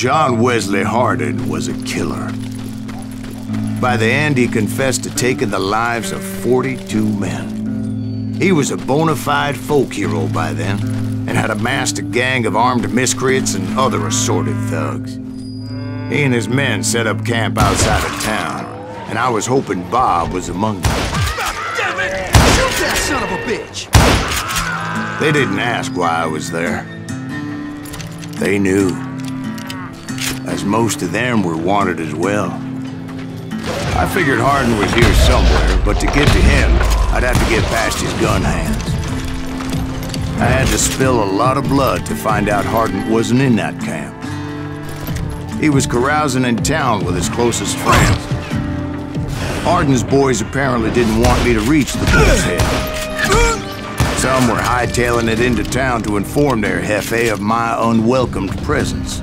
John Wesley Hardin was a killer. By the end, he confessed to taking the lives of 42 men. He was a bona fide folk hero by then, and had amassed a gang of armed miscreants and other assorted thugs. He and his men set up camp outside of town, and I was hoping Bob was among them. Damn it! Shoot that son of a bitch! They didn't ask why I was there. They knew, as most of them were wanted as well. I figured Hardin was here somewhere, but to get to him, I'd have to get past his gun hands. I had to spill a lot of blood to find out Hardin wasn't in that camp. He was carousing in town with his closest friends. Hardin's boys apparently didn't want me to reach the bull's head. Some were hightailing it into town to inform their jefe of my unwelcomed presence.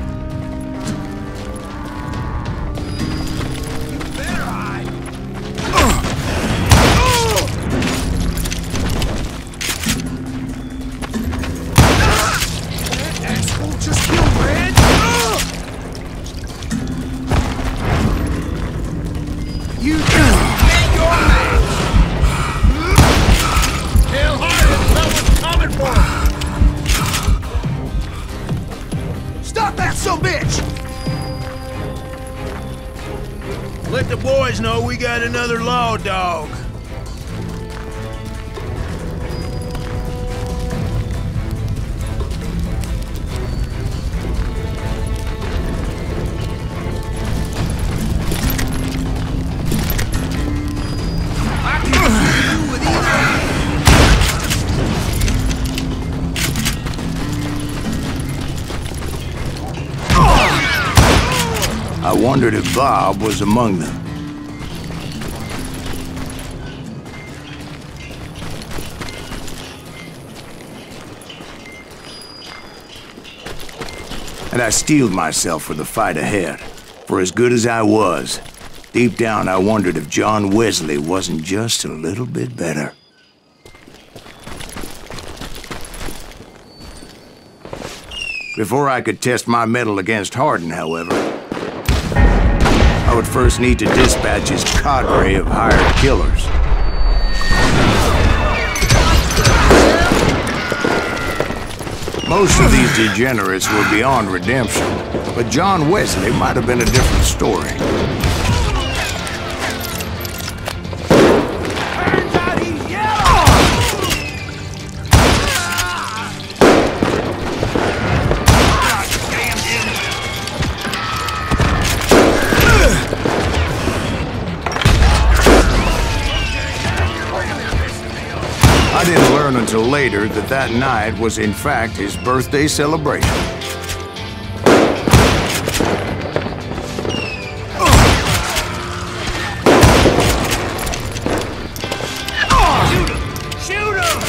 Let the boys know we got another law dog. I wondered if Bob was among them. And I steeled myself for the fight ahead. For as good as I was, deep down I wondered if John Wesley wasn't just a little bit better. Before I could test my mettle against Hardin, however, I would first need to dispatch his cadre of hired killers. Most of these degenerates were beyond redemption, but John Wesley might have been a different story. I didn't learn until later that that night was in fact his birthday celebration. Shoot him!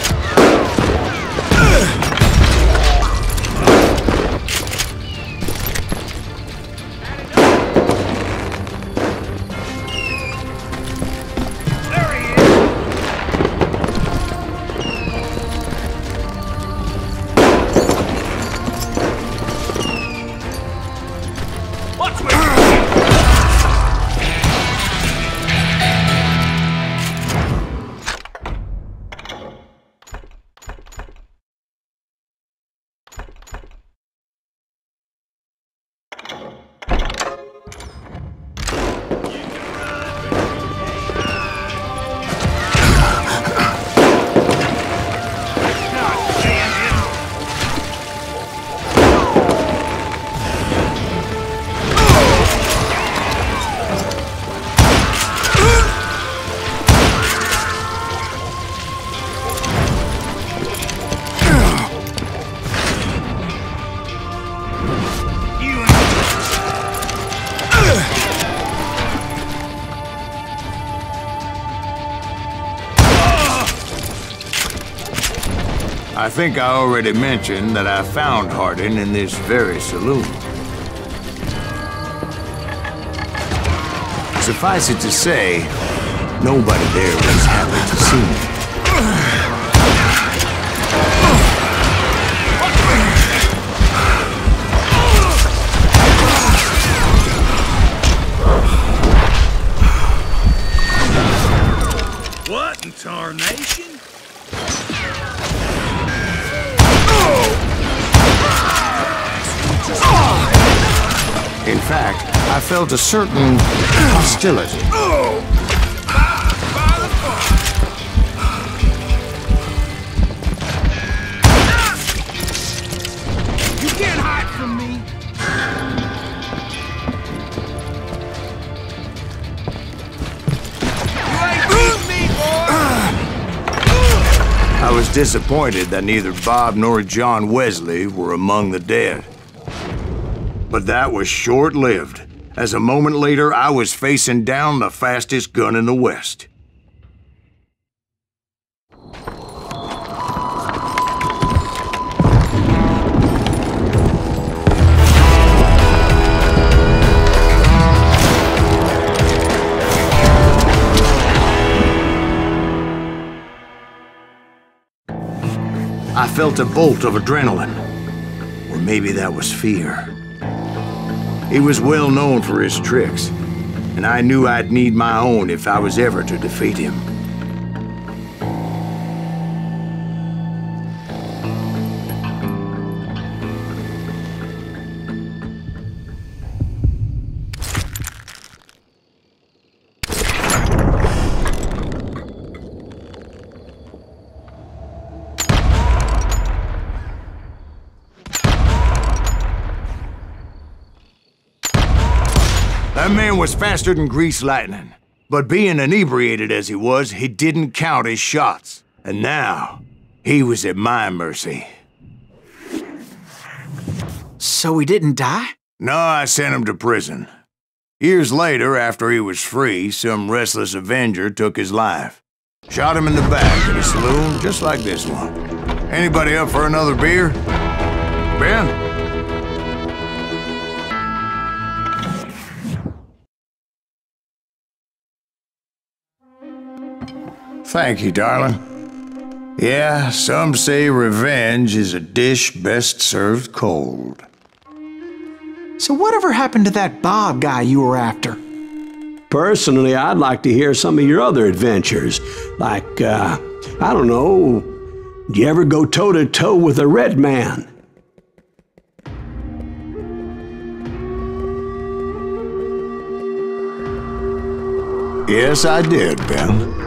I think I already mentioned that I found Hardin in this very saloon. Suffice it to say, nobody there was happy to see me. In fact, I felt a certain hostility. You can't hide from me. You ain't beating me, boy. I was disappointed that neither Bob nor John Wesley were among the dead. But that was short-lived, as a moment later I was facing down the fastest gun in the West. I felt a bolt of adrenaline, or maybe that was fear. He was well known for his tricks, and I knew I'd need my own if I was ever to defeat him. That man was faster than greased lightning. But being inebriated as he was, he didn't count his shots. And now, he was at my mercy. So he didn't die? No, I sent him to prison. Years later, after he was free, some restless avenger took his life. Shot him in the back at a saloon just like this one. Anybody up for another beer? Ben? Thank you, darling. Yeah, some say revenge is a dish best served cold. So whatever happened to that Bob guy you were after? Personally, I'd like to hear some of your other adventures. Like, I don't know, do you ever go toe-to-toe with a red man? Yes, I did, Ben.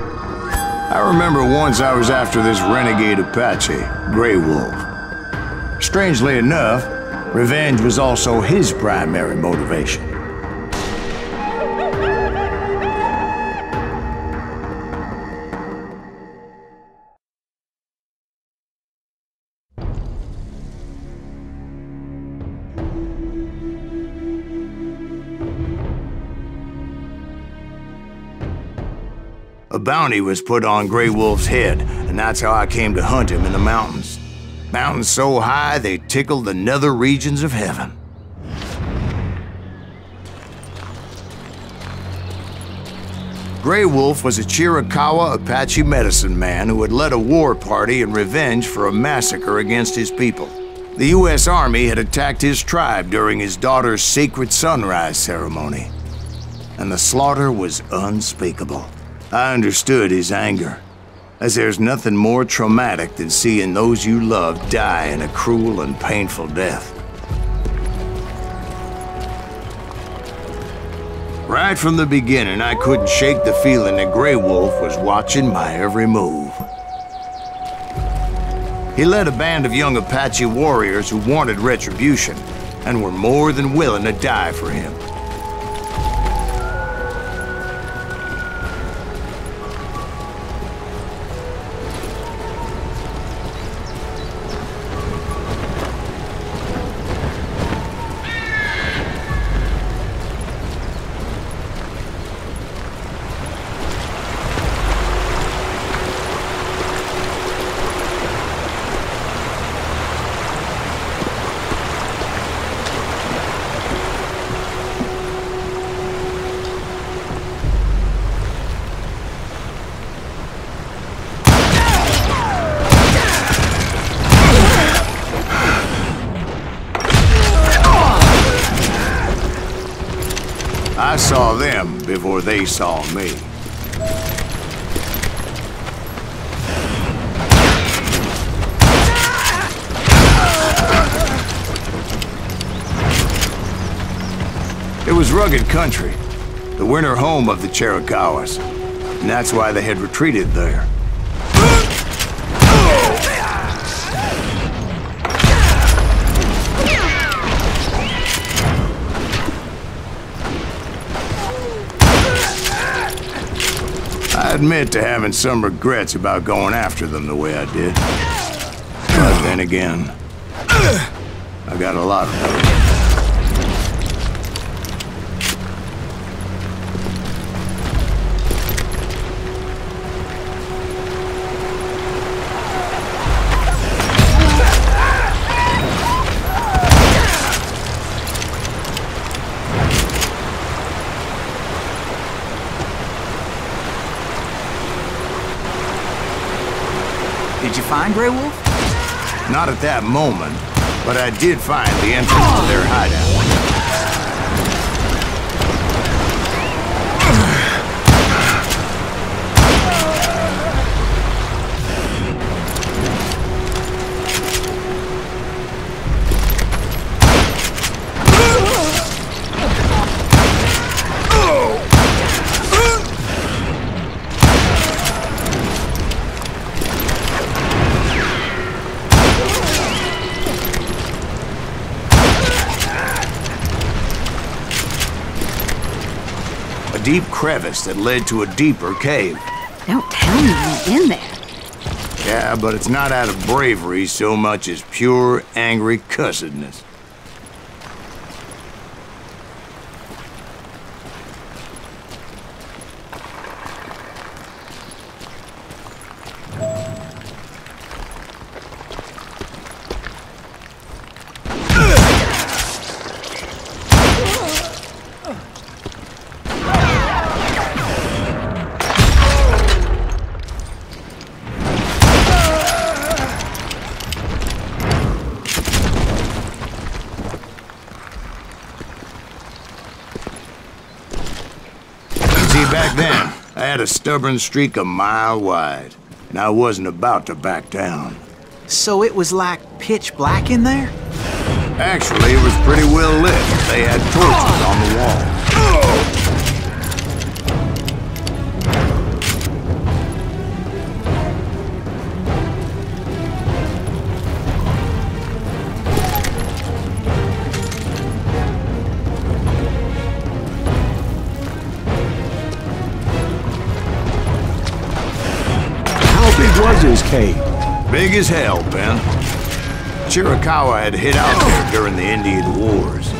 I remember once I was after this renegade Apache, Grey Wolf. Strangely enough, revenge was also his primary motivation. A bounty was put on Grey Wolf's head, and that's how I came to hunt him in the mountains. Mountains so high they tickled the nether regions of heaven. Grey Wolf was a Chiricahua Apache medicine man who had led a war party in revenge for a massacre against his people. The U.S. Army had attacked his tribe during his daughter's sacred sunrise ceremony, and the slaughter was unspeakable. I understood his anger, as there's nothing more traumatic than seeing those you love die in a cruel and painful death. Right from the beginning, I couldn't shake the feeling that Grey Wolf was watching my every move. He led a band of young Apache warriors who wanted retribution, and were more than willing to die for him. I saw them before they saw me. It was rugged country, the winter home of the Chiricahuas, and that's why they had retreated there. I admit to having some regrets about going after them the way I did. But then again, I got a lot of them. Did you find Grey Wolf? Not at that moment, but I did find the entrance to their hideout. Deep crevice that led to a deeper cave. Don't tell me you're in there. Yeah, but it's not out of bravery so much as pure, angry cussedness. Back then, I had a stubborn streak a mile wide, and I wasn't about to back down. So it was like pitch black in there? Actually, it was pretty well lit. They had torches on the wall. Was his cave? Big as hell, Ben. Chiricahua had hid out there during the Indian Wars.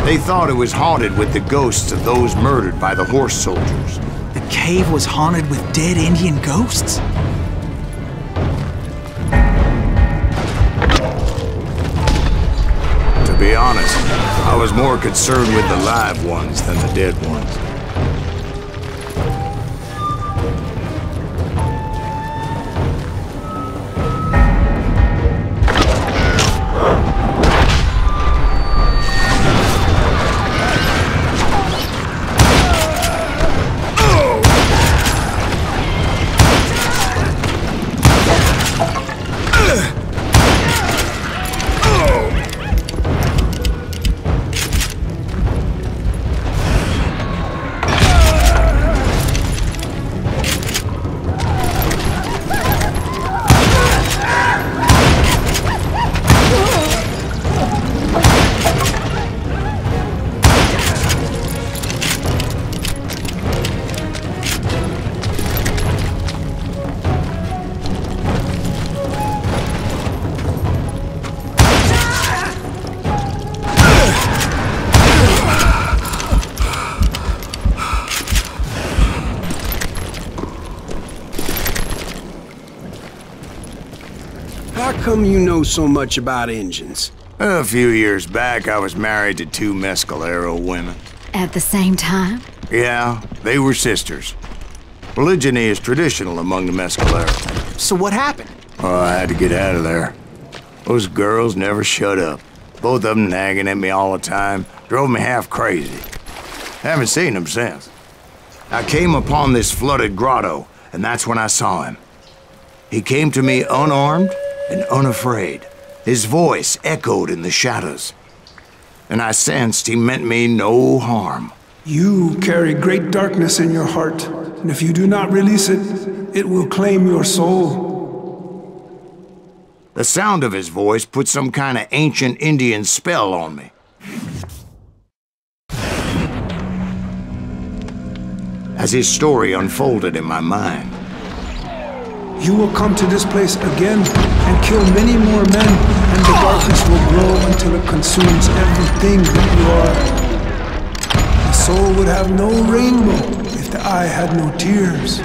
They thought it was haunted with the ghosts of those murdered by the horse soldiers. The cave was haunted with dead Indian ghosts? To be honest, I was more concerned with the live ones than the dead ones. How come you know so much about engines? A few years back, I was married to two Mescalero women. At the same time? Yeah, they were sisters. Polygyny is traditional among the Mescalero. So what happened? Oh, I had to get out of there. Those girls never shut up. Both of them nagging at me all the time. Drove me half crazy. Haven't seen them since. I came upon this flooded grotto, and that's when I saw him. He came to me unarmed and unafraid. His voice echoed in the shadows, and I sensed he meant me no harm. You carry great darkness in your heart, and if you do not release it, it will claim your soul. The sound of his voice put some kind of ancient Indian spell on me. As his story unfolded in my mind, you will come to this place again and kill many more men, and the darkness will grow until it consumes everything that you are. The soul would have no rainbow if the eye had no tears.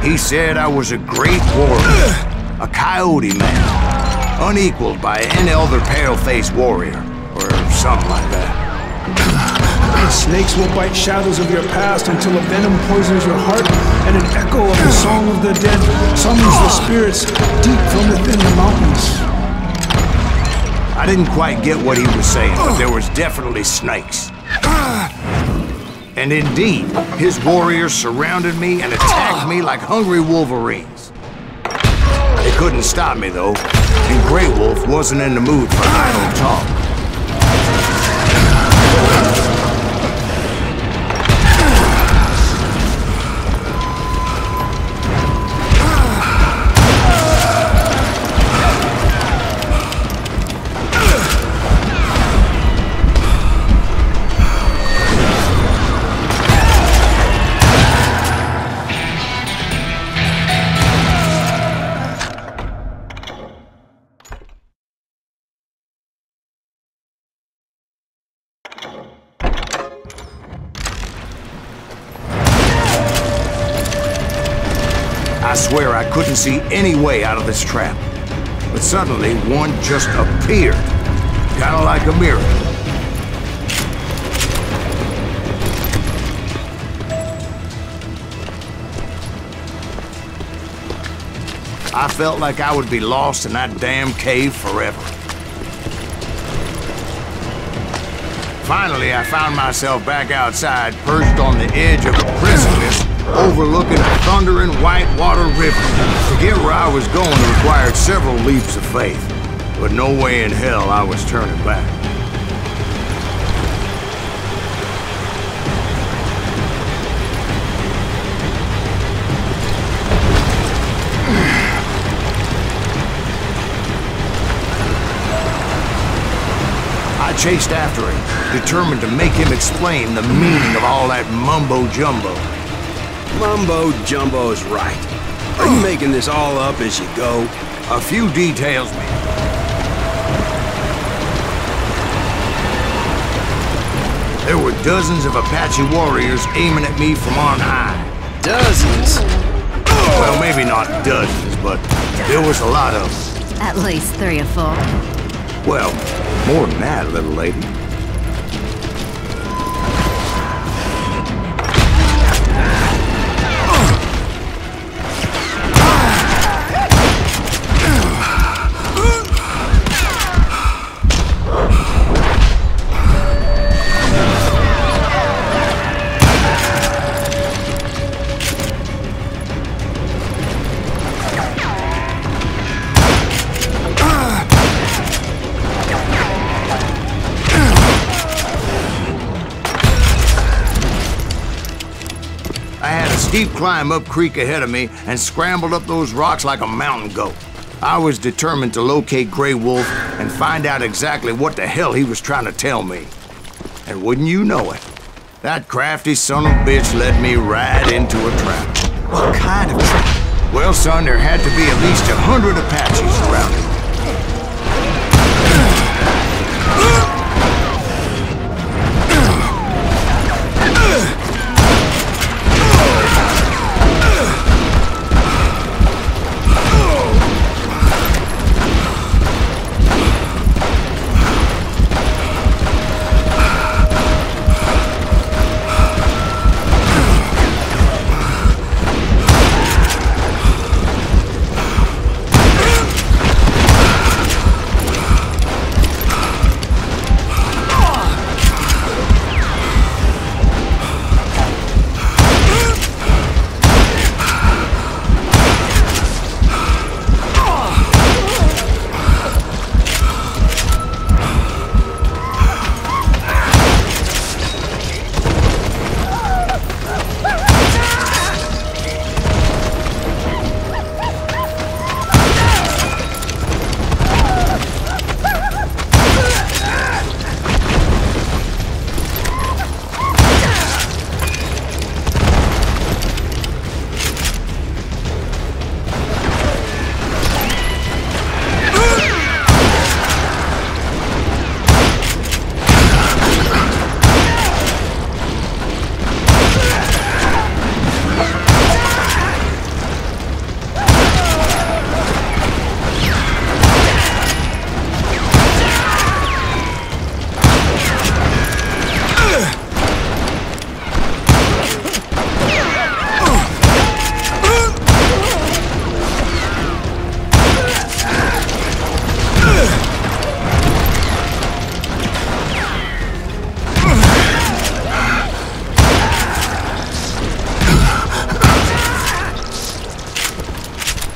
He said I was a great warrior, a coyote man, unequaled by any other pale-faced warrior, or something like that. The snakes will bite shadows of your past until a venom poisons your heart, and an echo of the song of the dead summons the spirits deep from within the mountains. I didn't quite get what he was saying, but there was definitely snakes. And indeed, his warriors surrounded me and attacked me like hungry wolverines. They couldn't stop me, though, and Grey Wolf wasn't in the mood for idle talk. I swear I couldn't see any way out of this trap. But suddenly, one just appeared. Kinda like a miracle. I felt like I would be lost in that damn cave forever. Finally, I found myself back outside, perched on the edge of a precipice, overlooking a thundering white-water river. To get where I was going required several leaps of faith, but no way in hell I was turning back. I chased after him, determined to make him explain the meaning of all that mumbo-jumbo. Mumbo-jumbo's right. Are you making this all up as you go? A few details, man. There were dozens of Apache warriors aiming at me from on high. Dozens? Well, maybe not dozens, but there was a lot of them. At least 3 or 4. Well, more than that, little lady. Steep climb up creek ahead of me and scrambled up those rocks like a mountain goat. I was determined to locate Grey Wolf and find out exactly what the hell he was trying to tell me. And wouldn't you know it, that crafty son of a bitch led me right into a trap. What kind of trap? Well, son, there had to be at least 100 Apaches around it.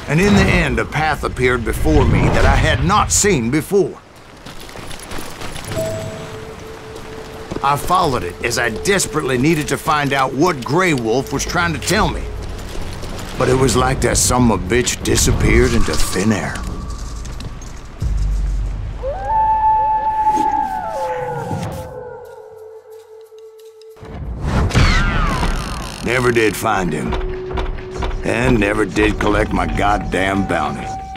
And in the end, a path appeared before me that I had not seen before. I followed it as I desperately needed to find out what Grey Wolf was trying to tell me. But it was like that son of a bitch disappeared into thin air. Never did find him. And never did collect my goddamn bounty.